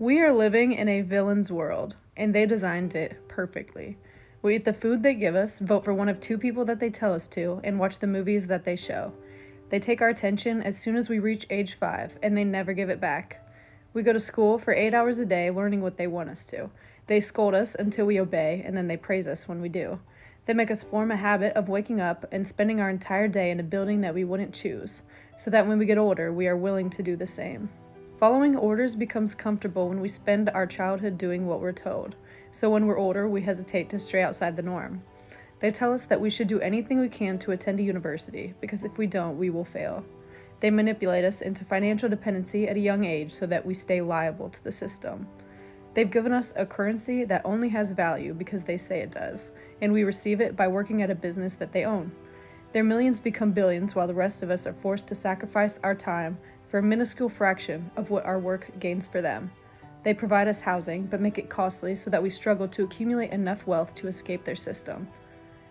We are living in a villain's world, and they designed it perfectly. We eat the food they give us, vote for one of two people that they tell us to, and watch the movies that they show. They take our attention as soon as we reach age 5, and they never give it back. We go to school for 8 hours a day learning what they want us to. They scold us until we obey, and then they praise us when we do. They make us form a habit of waking up and spending our entire day in a building that we wouldn't choose, so that when we get older, we are willing to do the same. Following orders becomes comfortable when we spend our childhood doing what we're told, so when we're older, we hesitate to stray outside the norm. They tell us that we should do anything we can to attend a university, because if we don't, we will fail. They manipulate us into financial dependency at a young age so that we stay liable to the system. They've given us a currency that only has value because they say it does, and we receive it by working at a business that they own. Their millions become billions while the rest of us are forced to sacrifice our time for a minuscule fraction of what our work gains for them. They provide us housing, but make it costly so that we struggle to accumulate enough wealth to escape their system.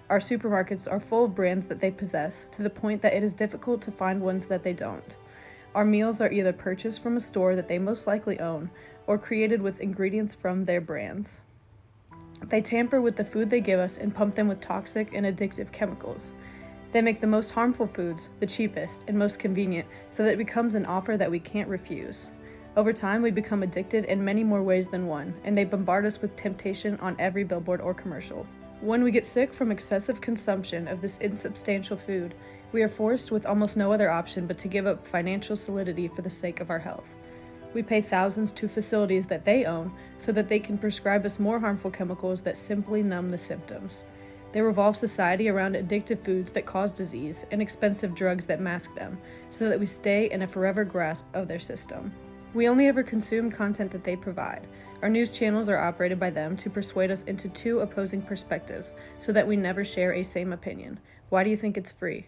Our supermarkets are full of brands that they possess, to the point that it is difficult to find ones that they don't. Our meals are either purchased from a store that they most likely own, or created with ingredients from their brands. They tamper with the food they give us and pump them with toxic and addictive chemicals. They make the most harmful foods the cheapest and most convenient so that it becomes an offer that we can't refuse. Over time, we become addicted in many more ways than one, and they bombard us with temptation on every billboard or commercial. When we get sick from excessive consumption of this insubstantial food, we are forced with almost no other option but to give up financial solidity for the sake of our health. We pay thousands to facilities that they own so that they can prescribe us more harmful chemicals that simply numb the symptoms. They revolve society around addictive foods that cause disease and expensive drugs that mask them, so that we stay in a forever grasp of their system. We only ever consume content that they provide. Our news channels are operated by them to persuade us into two opposing perspectives, so that we never share a same opinion. Why do you think it's free?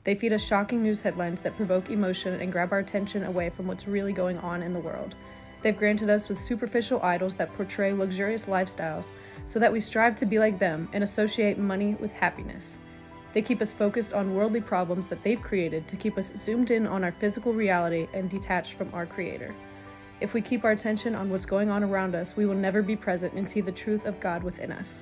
They feed us shocking news headlines that provoke emotion and grab our attention away from what's really going on in the world. They've granted us with superficial idols that portray luxurious lifestyles, so that we strive to be like them and associate money with happiness. They keep us focused on worldly problems that they've created to keep us zoomed in on our physical reality and detached from our Creator. If we keep our attention on what's going on around us, we will never be present and see the truth of God within us.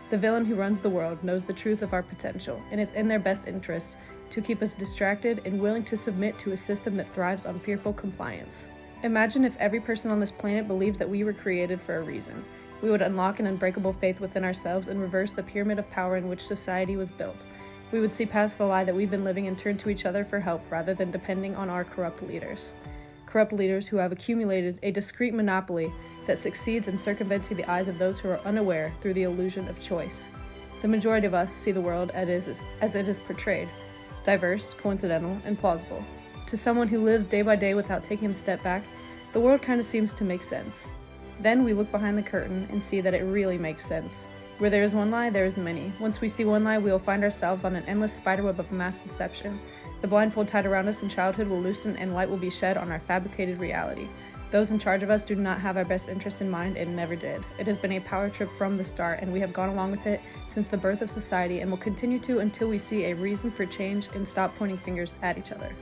The villain who runs the world knows the truth of our potential, and it's in their best interest to keep us distracted and willing to submit to a system that thrives on fearful compliance. Imagine if every person on this planet believed that we were created for a reason. We would unlock an unbreakable faith within ourselves and reverse the pyramid of power in which society was built. We would see past the lie that we've been living and turn to each other for help rather than depending on our corrupt leaders. Corrupt leaders who have accumulated a discrete monopoly that succeeds in circumventing the eyes of those who are unaware through the illusion of choice. The majority of us see the world as it is portrayed, diverse, coincidental, and plausible. To someone who lives day by day without taking a step back, the world kind of seems to make sense. Then we look behind the curtain and see that it really makes sense. Where there is one lie, there is many. Once we see one lie, we will find ourselves on an endless spiderweb of mass deception. The blindfold tied around us in childhood will loosen and light will be shed on our fabricated reality. Those in charge of us do not have our best interests in mind and never did. It has been a power trip from the start, and we have gone along with it since the birth of society and will continue to until we see a reason for change and stop pointing fingers at each other.